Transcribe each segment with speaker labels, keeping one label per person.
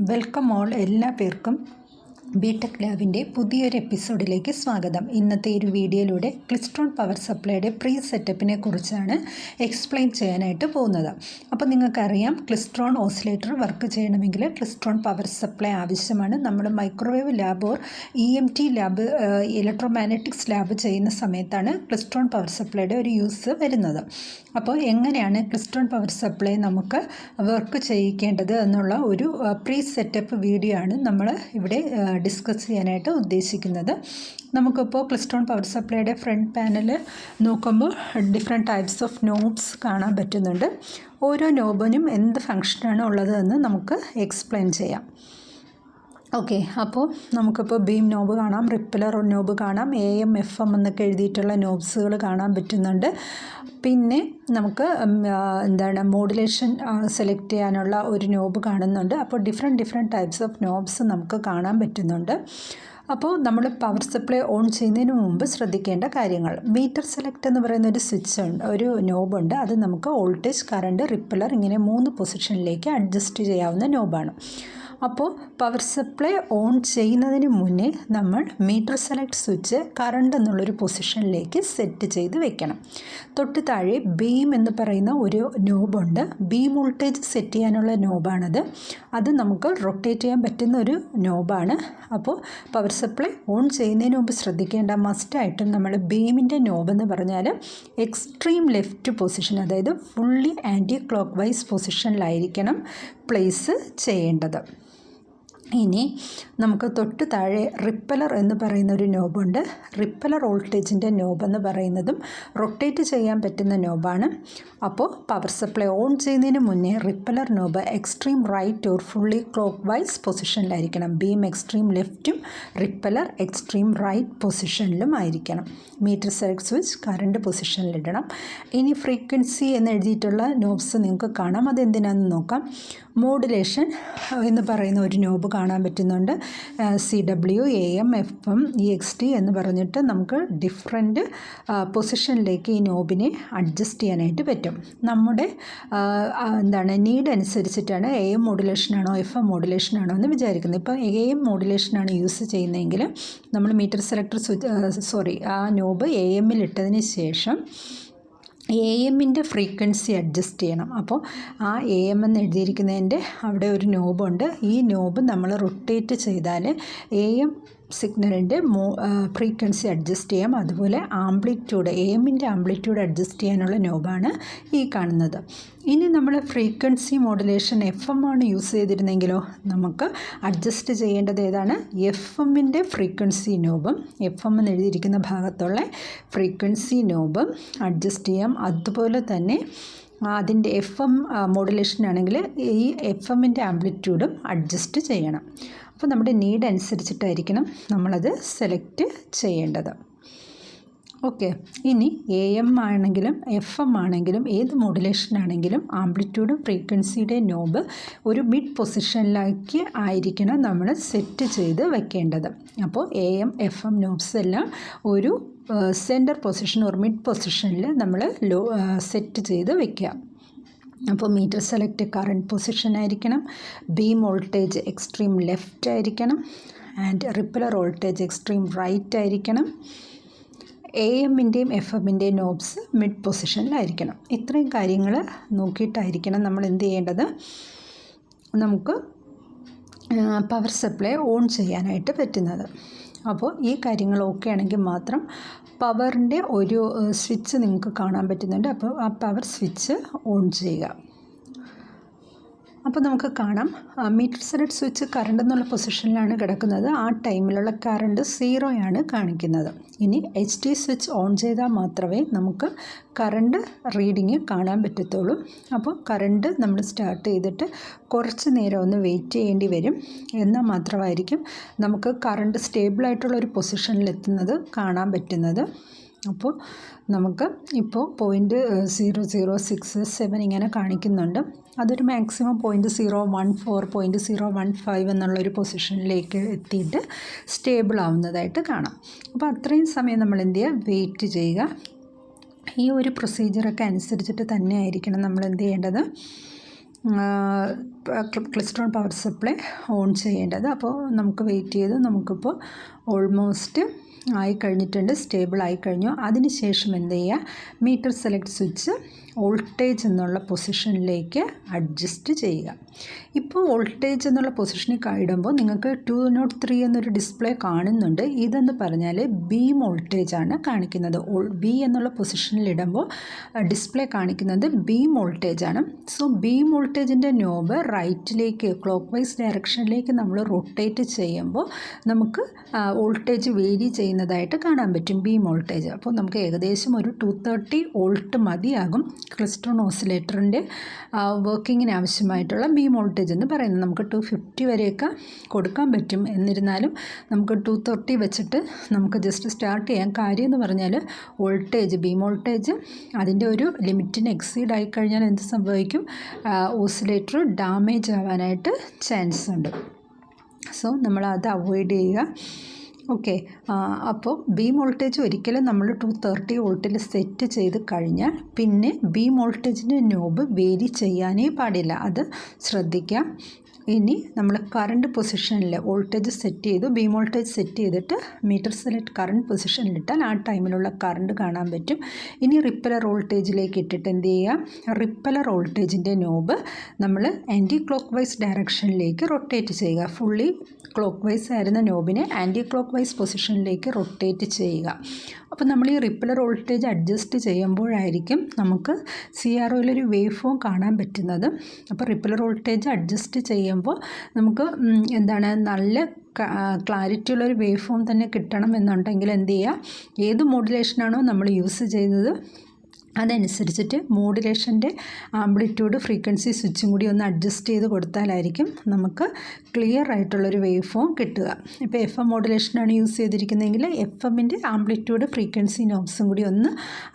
Speaker 1: Welcome all എല്ലാ പേർക്കും BTech ലാബിൻ്റെ പുതിയൊരു എപ്പിസോഡിലേക്ക് സ്വാഗതം. ഇന്നത്തെ ഒരു വീഡിയോയിലൂടെ ക്ലിസ്ട്രോൺ പവർ സപ്ലൈയുടെ പ്രീ സെറ്റപ്പിനെ കുറിച്ചാണ് എക്സ്പ്ലെയിൻ ചെയ്യാനായിട്ട് പോകുന്നത്. അപ്പോൾ നിങ്ങൾക്കറിയാം, ക്ലിസ്ട്രോൺ ഓസിലേറ്റർ വർക്ക് ചെയ്യണമെങ്കിൽ ക്ലിസ്ട്രോൺ പവർ സപ്ലൈ ആവശ്യമാണ്. നമ്മൾ microwave lab or EMT lab, electromagnetics lab ചെയ്യുന്ന സമയത്താണ് ക്ലിസ്ട്രോൺ പവർ സപ്ലൈയുടെ ഒരു യൂസ് വരുന്നത്. അപ്പോൾ എങ്ങനെയാണ് ക്ലിസ്ട്രോൺ പവർ സപ്ലൈ നമുക്ക് വർക്ക് ചെയ്യിക്കേണ്ടത് എന്നുള്ള ഒരു പ്രീ സെറ്റപ്പ് വീഡിയോ ആണ് നമ്മൾ ഇവിടെ ഡിസ്കസ് ചെയ്യാനായിട്ട് ഉദ്ദേശിക്കുന്നത്. നമുക്കിപ്പോൾ ക്ലിസ്ട്രോൺ പവർ സപ്ലൈയുടെ ഫ്രണ്ട് പാനൽ നോക്കുമ്പോൾ ഡിഫറെൻറ്റ് ടൈപ്സ് ഓഫ് നോബ്സ് കാണാൻ പറ്റുന്നുണ്ട്. ഓരോ നോബിനും എന്ത് ഫങ്ഷനാണ് ഉള്ളതെന്ന് നമുക്ക് എക്സ്പ്ലെയിൻ ചെയ്യാം. ഓക്കെ, അപ്പോൾ നമുക്കിപ്പോൾ ബീം നോബ് കാണാം, റിപ്പലർ നോബ് കാണാം, AM FM എന്നൊക്കെ എഴുതിയിട്ടുള്ള നോബ്സുകൾ കാണാൻ പറ്റുന്നുണ്ട്. പിന്നെ നമുക്ക് മോഡുലേഷൻ സെലക്ട് ചെയ്യാനുള്ള ഒരു നോബ് കാണുന്നുണ്ട്. അപ്പോൾ ഡിഫറെൻറ്റ് ടൈപ്സ് ഓഫ് നോബ്സ് നമുക്ക് കാണാൻ പറ്റുന്നുണ്ട്. അപ്പോൾ നമ്മൾ പവർ സപ്ലൈ ഓൺ ചെയ്യുന്നതിന് മുമ്പ് ശ്രദ്ധിക്കേണ്ട കാര്യങ്ങൾ: മീറ്റർ സെലക്ട് എന്ന് പറയുന്ന ഒരു സ്വിച്ച് ഉണ്ട്, ഒരു നോബുണ്ട്. അത് നമുക്ക് വോൾട്ടേജ്, കറണ്ട്, റിപ്പലർ ഇങ്ങനെ 3 പൊസിഷനിലേക്ക് അഡ്ജസ്റ്റ് ചെയ്യാവുന്ന നോബാണ്. അപ്പോൾ പവർ സപ്ലൈ ഓൺ ചെയ്യുന്നതിന് മുന്നേ നമ്മൾ മീറ്റർ സെലക്ട് സ്വിച്ച് കറണ്ട് എന്നുള്ളൊരു പൊസിഷനിലേക്ക് സെറ്റ് ചെയ്ത് വെക്കണം. തൊട്ട് താഴെ ബീം എന്ന് പറയുന്ന ഒരു നോബുണ്ട്. ബീം വോൾട്ടേജ് സെറ്റ് ചെയ്യാനുള്ള നോബാണത്. അത് നമുക്ക് റൊട്ടേറ്റ് ചെയ്യാൻ പറ്റുന്ന ഒരു നോബാണ്. അപ്പോൾ പവർ സപ്ലൈ ഓൺ ചെയ്യുന്നതിന് മുമ്പ് ശ്രദ്ധിക്കേണ്ട മസ്റ്റായിട്ടും നമ്മൾ ബീമിൻ്റെ നോബ് എന്ന് പറഞ്ഞാൽ എക്സ്ട്രീം ലെഫ്റ്റ് പൊസിഷൻ, അതായത് ഫുള്ളി ആൻറ്റി ക്ലോക്ക് വൈസ് പൊസിഷനിലായിരിക്കണം പ്ലേസ് ചെയ്യേണ്ടത്. ഇനി നമുക്ക് തൊട്ട് താഴെ റിപ്പലർ എന്ന് പറയുന്ന ഒരു നോബുണ്ട്. റിപ്പലർ വോൾട്ടേജിൻ്റെ നോബ് എന്ന് പറയുന്നതും റൊട്ടേറ്റ് ചെയ്യാൻ പറ്റുന്ന നോബാണ്. അപ്പോൾ പവർ സപ്ലൈ ഓൺ ചെയ്യുന്നതിന് മുന്നേ repeller knob extreme right or fully clock vice പൊസിഷനിലായിരിക്കണം. ബീം എക്സ്ട്രീം ലെഫ്റ്റും റിപ്പലർ എക്സ്ട്രീം റൈറ്റ് പൊസിഷനിലും ആയിരിക്കണം. മീറ്റർ സെലക്ട് സ്വിച്ച് കറണ്ട് പൊസിഷനിലിടണം. ഇനി ഫ്രീക്വൻസി എന്ന് എഴുതിയിട്ടുള്ള നോബ്സ് നിങ്ങൾക്ക് കാണാം. അതെന്തിനാണെന്ന് നോക്കാം. മോഡുലേഷൻ എന്ന് പറയുന്ന ഒരു നോബ് കാണാൻ പറ്റുന്നുണ്ട്. CW, AM, FM, EXT എന്ന് പറഞ്ഞിട്ട് നമുക്ക് ഡിഫറെൻറ്റ് പൊസിഷനിലേക്ക് ഈ നോബിനെ അഡ്ജസ്റ്റ് ചെയ്യാനായിട്ട് പറ്റും. നമ്മുടെ നീഡ് അനുസരിച്ചിട്ടാണ് AM മോഡുലേഷനാണോ FM മോഡുലേഷനാണോ എന്ന് വിചാരിക്കുന്നത്. ഇപ്പോൾ AM മോഡുലേഷനാണ് യൂസ് ചെയ്യുന്നതെങ്കിൽ നമ്മൾ മീറ്റർ സെലക്ടർ ആ നോബ് AM-ൽ ഇട്ടതിന് ശേഷം AM-ൻ്റെ ഫ്രീക്വൻസി അഡ്ജസ്റ്റ് ചെയ്യണം. അപ്പോൾ ആ AM എന്ന് എഴുതിയിരിക്കുന്നതിൻ്റെ അവിടെ ഒരു നോബുണ്ട്. ഈ നോബ് നമ്മൾ റൊട്ടേറ്റ് ചെയ്താൽ AM സിഗ്നലിൻ്റെ ഫ്രീക്വൻസി അഡ്ജസ്റ്റ് ചെയ്യാം. അതുപോലെ ആംപ്ലിറ്റ്യൂഡ്, AM-ൻ്റെ ആംപ്ലിറ്റ്യൂഡ് അഡ്ജസ്റ്റ് ചെയ്യാനുള്ള നോബാണ് ഈ കാണുന്നത്. ഇനി നമ്മൾ ഫ്രീക്വൻസി മോഡുലേഷൻ FM ആണ് യൂസ് ചെയ്തിരുന്നെങ്കിലോ നമുക്ക് അഡ്ജസ്റ്റ് ചെയ്യേണ്ടത് ഏതാണ്? FM-ൻ്റെ ഫ്രീക്വൻസി നോബും FM എന്ന് എഴുതിയിരിക്കുന്ന ഭാഗത്തുള്ള ഫ്രീക്വൻസി നോബും അഡ്ജസ്റ്റ് ചെയ്യാം. അതുപോലെ തന്നെ അതിൻ്റെ FM മോഡുലേഷൻ ആണെങ്കിൽ ഈ FM-ൻ്റെ ആംപ്ലിറ്റ്യൂഡും അഡ്ജസ്റ്റ് ചെയ്യണം. അപ്പോൾ നമ്മുടെ നീഡ് അനുസരിച്ചിട്ടായിരിക്കണം നമ്മളത് സെലക്ട് ചെയ്യേണ്ടത്. ഓക്കെ, ഇനി AM ആണെങ്കിലും FM ആണെങ്കിലും ഏത് മോഡുലേഷൻ ആണെങ്കിലും ആംപ്ലിറ്റ്യൂഡും ഫ്രീക്വൻസിയുടെ നോബ് ഒരു മിഡ് പൊസിഷനിലേക്ക് ആയിരിക്കണം നമ്മൾ സെറ്റ് ചെയ്ത് വെക്കേണ്ടത്. അപ്പോൾ AM FM നോബ്സ് എല്ലാം ഒരു സെൻറ്റർ പൊസിഷൻ ഒരു മിഡ് പൊസിഷനിൽ നമ്മൾ സെറ്റ് ചെയ്ത് വെക്കുക. അപ്പോൾ മീറ്റർ സെലക്ട് കറണ്ട് പൊസിഷൻ ആയിരിക്കണം. ബീം വോൾട്ടേജ് എക്സ്ട്രീം ലെഫ്റ്റ് ആയിരിക്കണം. ആൻഡ് റിപ്പലർ വോൾട്ടേജ് എക്സ്ട്രീം റൈറ്റ് ആയിരിക്കണം. AM-ൻ്റെയും FM-ൻ്റെയും നോബ്സ് മിഡ് പൊസിഷനിലായിരിക്കണം. ഇത്രയും കാര്യങ്ങൾ നോക്കിയിട്ടായിരിക്കണം നമ്മൾ എന്ത് ചെയ്യേണ്ടത്, നമുക്ക് പവർ സപ്ലൈ ഓൺ ചെയ്യാനായിട്ട് പറ്റുന്നത്. അപ്പോൾ ഈ കാര്യങ്ങൾ ഓക്കെ ആണെങ്കിൽ മാത്രം പവറിൻ്റെ ഒരു സ്വിച്ച് നിങ്ങൾക്ക് കാണാൻ പറ്റുന്നുണ്ട്. അപ്പോൾ ആ പവർ സ്വിച്ച് ഓൺ ചെയ്യുക. അപ്പോൾ നമുക്ക് കാണാം, മീറ്റർ സെലക്ട് സ്വിച്ച് കറണ്ട് എന്നുള്ള പൊസിഷനിലാണ് കിടക്കുന്നത്. ആ ടൈമിലുള്ള കറണ്ട് 0 കാണിക്കുന്നത്. ഇനി HT സ്വിച്ച് ഓൺ ചെയ്താൽ മാത്രമേ നമുക്ക് കറണ്ട് റീഡിങ് കാണാൻ പറ്റത്തുള്ളൂ. അപ്പോൾ കറണ്ട് നമ്മൾ സ്റ്റാർട്ട് ചെയ്തിട്ട് കുറച്ച് നേരം ഒന്ന് വെയിറ്റ് ചെയ്യേണ്ടി വരും. എന്നാൽ മാത്രമായിരിക്കും നമുക്ക് കറണ്ട് സ്റ്റേബിളായിട്ടുള്ളൊരു പൊസിഷനിലെത്തുന്നത് കാണാൻ പറ്റുന്നത്. അപ്പോൾ നമുക്ക് ഇപ്പോൾ 0.0067 ഇങ്ങനെ കാണിക്കുന്നുണ്ട്. അതൊരു മാക്സിമം 0.014, 0.015 എന്നുള്ളൊരു പൊസിഷനിലേക്ക് എത്തിയിട്ട് സ്റ്റേബിൾ ആവുന്നതായിട്ട് കാണാം. അപ്പോൾ അത്രയും സമയം നമ്മൾ എന്ത് ചെയ്യുക, വെയിറ്റ് ചെയ്യുക. ഈ ഒരു പ്രൊസീജിയറൊക്കെ അനുസരിച്ചിട്ട് തന്നെ ആയിരിക്കണം നമ്മൾ എന്ത് ചെയ്യേണ്ടത്, ക്ലിസ്ട്രോൺ പവർ സപ്ലൈ ഓൺ ചെയ്യേണ്ടത്. അപ്പോൾ നമുക്ക് വെയിറ്റ് ചെയ്ത് നമുക്കിപ്പോൾ ഓൾമോസ്റ്റ് ആയിക്കഴിഞ്ഞിട്ടുണ്ട്, സ്റ്റേബിൾ ആയിക്കഴിഞ്ഞു. അതിനുശേഷം എന്ത് ചെയ്യുക, മീറ്റർ സെലക്ട് സ്വിച്ച് വോൾട്ടേജ് എന്നുള്ള പൊസിഷനിലേക്ക് അഡ്ജസ്റ്റ് ചെയ്യുക. ഇപ്പോൾ വോൾട്ടേജ് എന്നുള്ള പൊസിഷനിൽ ഇടുമ്പോൾ നിങ്ങൾക്ക് 203 എന്നൊരു ഡിസ്പ്ലേ കാണുന്നുണ്ട്. ഇതെന്ന് പറഞ്ഞാൽ ബീം വോൾട്ടേജ് ആണ് കാണിക്കുന്നത്. ബി എന്നുള്ള പൊസിഷനിൽ ഇടുമ്പോൾ ഡിസ്പ്ലേ കാണിക്കുന്നത് ബീം വോൾട്ടേജ് ആണ്. സോ ബീം വോൾട്ടേജിൻ്റെ നോബ് റൈറ്റിലേക്ക് ക്ലോക്ക് വൈസ് ഡയറക്ഷനിലേക്ക് നമ്മൾ റൊട്ടേറ്റ് ചെയ്യുമ്പോൾ നമുക്ക് വോൾട്ടേജ് വേരി ചെയ്യുന്നതായിട്ട് കാണാൻ പറ്റും, ബീം വോൾട്ടേജ്. അപ്പോൾ നമുക്ക് ഏകദേശം ഒരു 230 വോൾട്ട് മതിയാകും ക്ലിസ്ട്രോൺ ഓസിലേറ്ററിൻ്റെ വർക്കിങ്ങിന് ആവശ്യമായിട്ടുള്ള ബീം വോൾട്ടേജ് എന്ന് പറയുന്നത്. നമുക്ക് 250 വരെയൊക്കെ കൊടുക്കാൻ പറ്റും. എന്നിരുന്നാലും നമുക്ക് 230 വെച്ചിട്ട് നമുക്ക് ജസ്റ്റ് സ്റ്റാർട്ട് ചെയ്യാം. കാര്യം എന്ന് പറഞ്ഞാൽ വോൾട്ടേജ്, ബീം വോൾട്ടേജ് അതിൻ്റെ ഒരു ലിമിറ്റിന് എക്സീഡ് ആയിക്കഴിഞ്ഞാൽ എന്ത് സംഭവിക്കും, ഓസിലേറ്റർ ഡാമേജ് ആവാനായിട്ട് ചാൻസ് ഉണ്ട്. സോ നമ്മൾ അത് അവോയ്ഡ് ചെയ്യുക. ഓക്കെ, അപ്പോൾ ബീം വോൾട്ടേജ് ഒരിക്കലും നമ്മൾ 230 വോൾട്ടിൽ സെറ്റ് ചെയ്ത് കഴിഞ്ഞാൽ പിന്നെ ബീം വോൾട്ടേജിൻ്റെ നോബ് വേരി ചെയ്യാനേ പാടില്ല, അത് ശ്രദ്ധിക്കാം. ഇനി നമ്മൾ കറണ്ട് പൊസിഷനിൽ വോൾട്ടേജ് സെറ്റ് ചെയ്തു, ബീം വോൾട്ടേജ് സെറ്റ് ചെയ്തിട്ട് മീറ്റർ സെലക്ട് കറണ്ട് പൊസിഷനിലിട്ടാൽ ആ ടൈമിലുള്ള കറണ്ട് കാണാൻ പറ്റും. ഇനി റിപ്പലർ വോൾട്ടേജിലേക്ക് ഇട്ടിട്ട് എന്ത് ചെയ്യുക, റിപ്പലർ വോൾട്ടേജിൻ്റെ നോബ് നമ്മൾ ആൻറ്റി ക്ലോക്ക് വൈസ് ഡയറക്ഷനിലേക്ക് റൊട്ടേറ്റ് ചെയ്യുക. ഫുള്ളി ക്ലോക്ക് വൈസ് ആയിരുന്ന നോബിനെ ആൻറ്റി ക്ലോക്ക് വൈസ് പൊസിഷനിലേക്ക് റൊട്ടേറ്റ് ചെയ്യുക. അപ്പോൾ നമ്മൾ ഈ റിപ്പലർ വോൾട്ടേജ് അഡ്ജസ്റ്റ് ചെയ്യുമ്പോഴായിരിക്കും നമുക്ക് CROയിലൊരു വേവ് ഫോം കാണാൻ പറ്റുന്നത്. അപ്പോൾ റിപ്പലർ വോൾട്ടേജ് അഡ്ജസ്റ്റ് ചെയ്യുമ്പോൾ നമുക്ക് നല്ല ക്ലാരിറ്റിയുള്ളൊരു വേവ് ഫോം തന്നെ കിട്ടണം എന്നുണ്ടെങ്കിൽ എന്ത് ചെയ്യുക, ഏത് മോഡുലേഷനാണോ നമ്മൾ യൂസ് ചെയ്യുന്നത് അതനുസരിച്ചിട്ട് മോഡുലേഷൻ്റെ ആംപ്ലിറ്റ്യൂഡ് ഫ്രീക്വൻസി സ്വിച്ചും കൂടി ഒന്ന് അഡ്ജസ്റ്റ് ചെയ്ത് കൊടുത്താലായിരിക്കും നമുക്ക് ക്ലിയർ ആയിട്ടുള്ളൊരു വേവ് ഫോം കിട്ടുക. ഇപ്പോൾ FM മോഡുലേഷനാണ് യൂസ് ചെയ്തിരിക്കുന്നതെങ്കിൽ FMൻ്റെ ആംപ്ലിറ്റ്യൂഡ് ഫ്രീക്വൻസി നോബ്സും കൂടി ഒന്ന്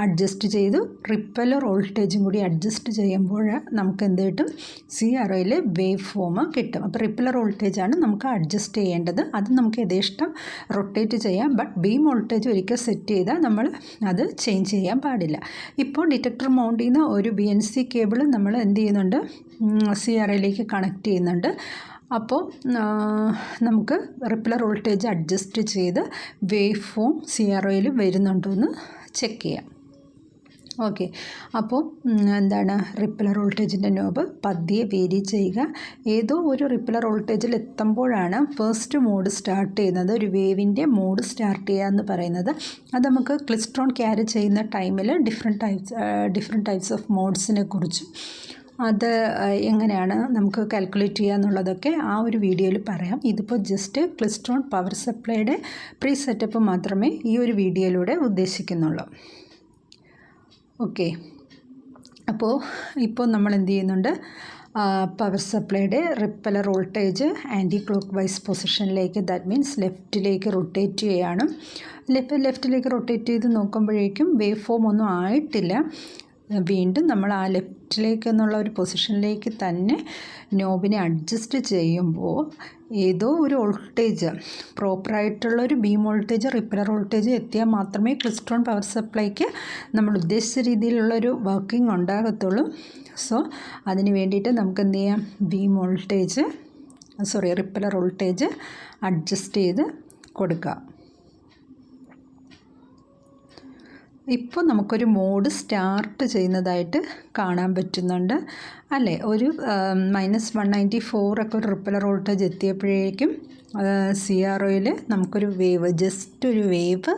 Speaker 1: അഡ്ജസ്റ്റ് ചെയ്തു റിപ്പലർ വോൾട്ടേജും കൂടി അഡ്ജസ്റ്റ് ചെയ്യുമ്പോൾ നമുക്ക് എന്ത് കിട്ടും, CROയിൽ വേവ് ഫോം കിട്ടും. അപ്പോൾ റിപ്പലർ വോൾട്ടേജാണ് നമുക്ക് അഡ്ജസ്റ്റ് ചെയ്യേണ്ടത്. അത് നമുക്ക് യഥേഷ്ടം റൊട്ടേറ്റ് ചെയ്യാം. ബട്ട് ബീം വോൾട്ടേജ് ഒരിക്കൽ സെറ്റ് ചെയ്താൽ നമ്മൾ അത് ചേഞ്ച് ചെയ്യാൻ പാടില്ല. ഇപ്പോൾ ഡിറ്റക്ടർ മൗണ്ട് ചെയ്യുന്ന ഒരു BNC കേബിൾ നമ്മൾ എന്ത് ചെയ്യുന്നുണ്ട്, CROയിലേക്ക് കണക്ട് ചെയ്യുന്നുണ്ട്. അപ്പോൾ നമുക്ക് റിപ്പലർ വോൾട്ടേജ് അഡ്ജസ്റ്റ് ചെയ്ത് വേവ് ഫോം CROയിൽ വരുന്നുണ്ടോ എന്ന് ചെക്ക് ചെയ്യാം. ഓക്കെ, അപ്പോൾ റിപ്പലർ വോൾട്ടേജിൻ്റെ നോബ് പതിയെ വേരി ചെയ്യുക. ഏതോ ഒരു റിപ്പലർ വോൾട്ടേജിൽ എത്തുമ്പോഴാണ് ഫസ്റ്റ് മോഡ് സ്റ്റാർട്ട് ചെയ്യുന്നത്, ഒരു വേവിൻ്റെ മോഡ് സ്റ്റാർട്ട് ചെയ്യുക എന്ന് പറയുന്നത്. അത് നമുക്ക് ക്ലിസ്ട്രോൺ ക്യാരി ചെയ്യുന്ന ടൈമിൽ ഡിഫറെൻറ്റ് ടൈപ്സ് ഓഫ് മോഡ്സിനെ കുറിച്ചും അത് എങ്ങനെയാണ് നമുക്ക് കാൽക്കുലേറ്റ് ചെയ്യുക എന്നുള്ളതൊക്കെ ആ ഒരു വീഡിയോയിൽ പറയാം. ഇതിപ്പോൾ ജസ്റ്റ് ക്ലിസ്ട്രോൺ പവർ സപ്ലൈയുടെ പ്രീ സെറ്റപ്പ് മാത്രമേ ഈ ഒരു വീഡിയോയിലൂടെ ഉദ്ദേശിക്കുന്നുള്ളൂ. ഓക്കെ, ഇപ്പോൾ നമ്മൾ എന്ത് ചെയ്യുന്നുണ്ട്, പവർ സപ്ലൈയുടെ repeller voltage anticlockwise പൊസിഷനിലേക്ക്, ദാറ്റ് മീൻസ് ലെഫ്റ്റിലേക്ക് റൊട്ടേറ്റ് ചെയ്യുകയാണ്. ലെഫ്റ്റിലേക്ക് റൊട്ടേറ്റ് ചെയ്ത് നോക്കുമ്പോഴേക്കും വേവ് ഫോം ഒന്നും ആയിട്ടില്ല. വീണ്ടും നമ്മൾ ആ ലെഫ്റ്റിലേക്ക് എന്നുള്ള ഒരു പൊസിഷനിലേക്ക് തന്നെ നോബിനെ അഡ്ജസ്റ്റ് ചെയ്യുമ്പോൾ ഏതോ ഒരു വോൾട്ടേജ്, പ്രോപ്പറായിട്ടുള്ളൊരു ബീം വോൾട്ടേജ്, റിപ്പലർ വോൾട്ടേജ് എത്തിയാൽ മാത്രമേ ക്ലിസ്ട്രോൺ പവർ സപ്ലൈക്ക് നമ്മൾ ഉദ്ദേശിച്ച രീതിയിലുള്ളൊരു വർക്കിംഗ് ഉണ്ടാകത്തുള്ളൂ. സോ അതിന് വേണ്ടിയിട്ട് നമുക്ക് എന്ത് ചെയ്യാം, റിപ്പലർ വോൾട്ടേജ് അഡ്ജസ്റ്റ് ചെയ്ത് കൊടുക്കുക. ഇപ്പോൾ നമുക്കൊരു മോഡ് സ്റ്റാർട്ട് ചെയ്യുന്നതായിട്ട് കാണാൻ പറ്റുന്നുണ്ട് അല്ലേ. ഒരു -194 ഒക്കെ ഒരു റിപ്പലർ വോൾട്ടേജ് എത്തിയപ്പോഴേക്കും CROയിൽ നമുക്കൊരു വേവ്, ജസ്റ്റ് ഒരു വേവ്,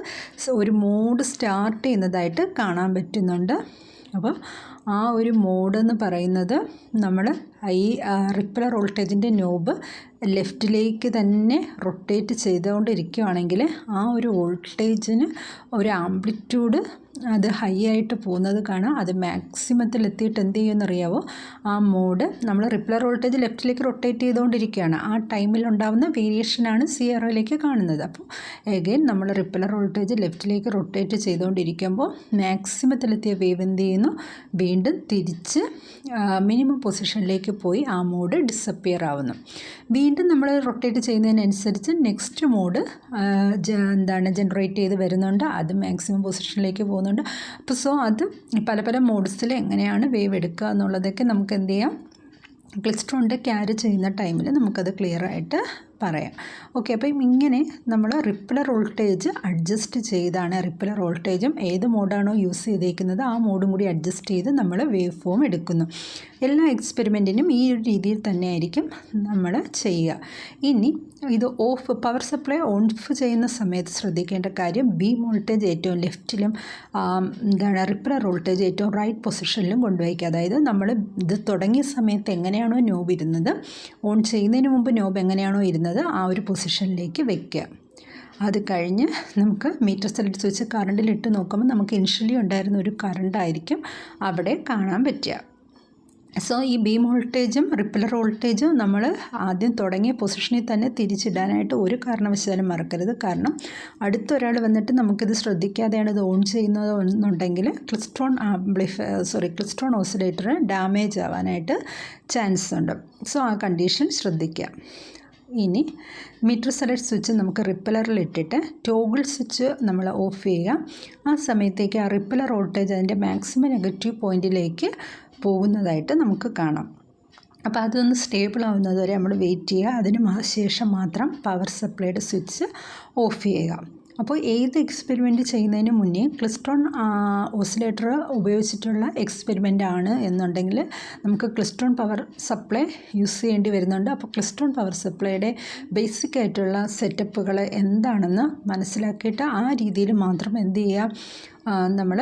Speaker 1: ഒരു മോഡ് സ്റ്റാർട്ട് ചെയ്യുന്നതായിട്ട് കാണാൻ പറ്റുന്നുണ്ട്. അപ്പോൾ ആ ഒരു മോഡെന്ന് പറയുന്നത് നമ്മൾ ഈ റിപ്പലർ വോൾട്ടേജിൻ്റെ നോബ് ലെഫ്റ്റിലേക്ക് തന്നെ റൊട്ടേറ്റ് ചെയ്തുകൊണ്ടിരിക്കുകയാണെങ്കിൽ ആ ഒരു വോൾട്ടേജിന് ഒരു ആംപ്ലിറ്റ്യൂഡ് അത് ഹൈ ആയിട്ട് പോകുന്നത് കാണാം. അത് മാക്സിമത്തിൽ എത്തിയിട്ട് എന്ത് ചെയ്യുമെന്നറിയാവോ, ആ മോഡ് നമ്മൾ റിപ്പലർ വോൾട്ടേജ് ലെഫ്റ്റിലേക്ക് റൊട്ടേറ്റ് ചെയ്തുകൊണ്ടിരിക്കുകയാണ്. ആ ടൈമിലുണ്ടാകുന്ന വേരിയേഷനാണ് CROയിലേക്ക് കാണുന്നത്. അപ്പോൾ എഗെയിൻ നമ്മൾ റിപ്പലർ വോൾട്ടേജ് ലെഫ്റ്റിലേക്ക് റൊട്ടേറ്റ് ചെയ്തുകൊണ്ടിരിക്കുമ്പോൾ മാക്സിമത്തിലെത്തിയ വേവ് എന്ത് ചെയ്യുന്നു, വീണ്ടും തിരിച്ച് മിനിമം പൊസിഷനിലേക്ക് പോയി ആ മോഡ് ഡിസപ്പിയർ ആവുന്നു. വീണ്ടും നമ്മൾ റൊട്ടേറ്റ് ചെയ്യുന്നതിനനുസരിച്ച് നെക്സ്റ്റ് മോഡ് ജനറേറ്റ് ചെയ്ത് വരുന്നുണ്ട്. അത് മാക്സിമം പൊസിഷനിലേക്ക് പോകുന്നുണ്ട്. അപ്പോൾ അത് പല മോഡ്സിൽ എങ്ങനെയാണ് വേവ് എടുക്കുക എന്നുള്ളതൊക്കെ നമുക്ക് എന്ത് ചെയ്യാം, ക്ലിസ്ട്രോണിൻ്റെ ക്യാരി ചെയ്യുന്ന ടൈമിൽ നമുക്കത് ക്ലിയറായിട്ട് പറയാം. ഓക്കെ, അപ്പം ഇങ്ങനെ നമ്മൾ റിപ്പലർ വോൾട്ടേജ് അഡ്ജസ്റ്റ് ചെയ്താണ്, റിപ്പലർ വോൾട്ടേജും ഏത് മോഡാണോ യൂസ് ചെയ്തേക്കുന്നത് ആ മോഡും കൂടി അഡ്ജസ്റ്റ് ചെയ്ത് നമ്മൾ വേവ് ഫോം എടുക്കുന്നു. എല്ലാ എക്സ്പെരിമെൻറ്റിനും ഈ ഒരു രീതിയിൽ തന്നെയായിരിക്കും നമ്മൾ ചെയ്യുക. ഇനി ഇത് പവർ സപ്ലൈ ഓഫ് ചെയ്യുന്ന സമയത്ത് ശ്രദ്ധിക്കേണ്ട കാര്യം, ബീം വോൾട്ടേജ് ഏറ്റവും ലെഫ്റ്റിലും റിപ്പലർ വോൾട്ടേജ് ഏറ്റവും റൈറ്റ് പൊസിഷനിലും കൊണ്ടുവയ്ക്കുക. അതായത് നമ്മൾ ഇത് തുടങ്ങിയ സമയത്ത് എങ്ങനെയാണോ നോബ് ഇരുന്നത്, ഓൺ ചെയ്യുന്നതിന് മുമ്പ് നോബ് എങ്ങനെയാണോ ഇരുന്നത് ആ ഒരു പൊസിഷനിലേക്ക് വയ്ക്കുക. അത് കഴിഞ്ഞ് നമുക്ക് മീറ്റർ സെലക്ട് സ്വിച്ച് കറണ്ടിലിട്ട് നോക്കുമ്പോൾ നമുക്ക് ഇനിഷ്യലി ഉണ്ടായിരുന്ന ഒരു കറണ്ടായിരിക്കും അവിടെ കാണാൻ പറ്റുക. സോ ഈ ബീം വോൾട്ടേജും റിപ്പലർ വോൾട്ടേജും നമ്മൾ ആദ്യം തുടങ്ങിയ പൊസിഷനിൽ തന്നെ തിരിച്ചിടാനായിട്ട് ഒരു കാരണവശാലും മറക്കരുത്. കാരണം അടുത്തൊരാൾ വന്നിട്ട് നമുക്കിത് ശ്രദ്ധിക്കാതെയാണ് ഇത് ഓൺ ചെയ്യുന്നത് എന്നുണ്ടെങ്കിൽ ക്ലിസ്ട്രോൺ ഓസിലേറ്റർ ഡാമേജ് ആവാനായിട്ട് ചാൻസ് ഉണ്ട്. സോ ആ കണ്ടീഷൻ ശ്രദ്ധിക്കുക. ഇനി മീറ്റർ സെലക്ട് സ്വിച്ച് നമുക്ക് റിപ്പലറിലിട്ടിട്ട് ടോഗിൾ സ്വിച്ച് നമ്മൾ ഓഫ് ചെയ്യുക. ആ സമയത്തേക്ക് ആ റിപ്പലർ വോൾട്ടേജ് അതിൻ്റെ മാക്സിമം നെഗറ്റീവ് പോയിൻറ്റിലേക്ക് പോകുന്നതായിട്ട് നമുക്ക് കാണാം. അപ്പോൾ അതൊന്ന് സ്റ്റേബിൾ ആവുന്നത് വരെ നമ്മൾ വെയിറ്റ് ചെയ്യുക. അതിന് ശേഷം മാത്രം പവർ സപ്ലൈയുടെ സ്വിച്ച് ഓഫ് ചെയ്യുക. അപ്പോൾ ഏത് എക്സ്പെരിമെൻറ്റ് ചെയ്യുന്നതിന് മുന്നേ ക്ലിസ്ട്രോൺ ഓസിലേറ്റർ ഉപയോഗിച്ചിട്ടുള്ള എക്സ്പെരിമെൻ്റ് ആണ് എന്നുണ്ടെങ്കിൽ നമുക്ക് ക്ലിസ്ട്രോൺ പവർ സപ്ലൈ യൂസ് ചെയ്യേണ്ടി വരുന്നുണ്ട്. അപ്പോൾ ക്ലിസ്ട്രോൺ പവർ സപ്ലൈയുടെ ബേസിക് ആയിട്ടുള്ള സെറ്റപ്പുകൾ എന്താണെന്ന് മനസ്സിലാക്കിയിട്ട് ആ രീതിയിൽ മാത്രം എന്ത് ചെയ്യുക, നമ്മൾ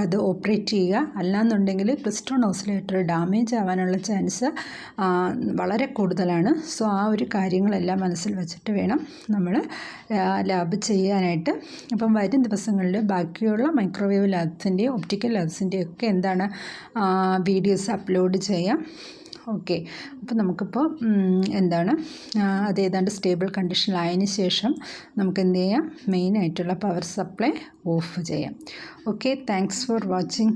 Speaker 1: അത് ഓപ്പറേറ്റ് ചെയ്യുക. അല്ലാന്നുണ്ടെങ്കിൽ ക്ലിസ്ട്രോൺ ഓസിലേറ്റർ ഡാമേജ് ആവാനുള്ള ചാൻസ് വളരെ കൂടുതലാണ്. സോ ആ ഒരു കാര്യങ്ങളെല്ലാം മനസ്സിൽ വെച്ചിട്ട് വേണം നമ്മൾ ലാബ് ചെയ്യാനായിട്ട്. അപ്പം വരും ദിവസങ്ങളിൽ ബാക്കിയുള്ള മൈക്രോവേവ് ലാബ്സിൻ്റെയും ഒപ്റ്റിക്കൽ ലാബ്സിൻ്റെയും ഒക്കെ വീഡിയോസ് അപ്ലോഡ് ചെയ്യാം. ഓക്കെ, അപ്പോൾ നമുക്കിപ്പോൾ അതേതാണ്ട് സ്റ്റേബിൾ കണ്ടീഷനിലായതിന് ശേഷം നമുക്ക് എന്ത് ചെയ്യാം, മെയിനായിട്ടുള്ള പവർ സപ്ലൈ ഓഫ് ചെയ്യാം. Okay, thanks for watching.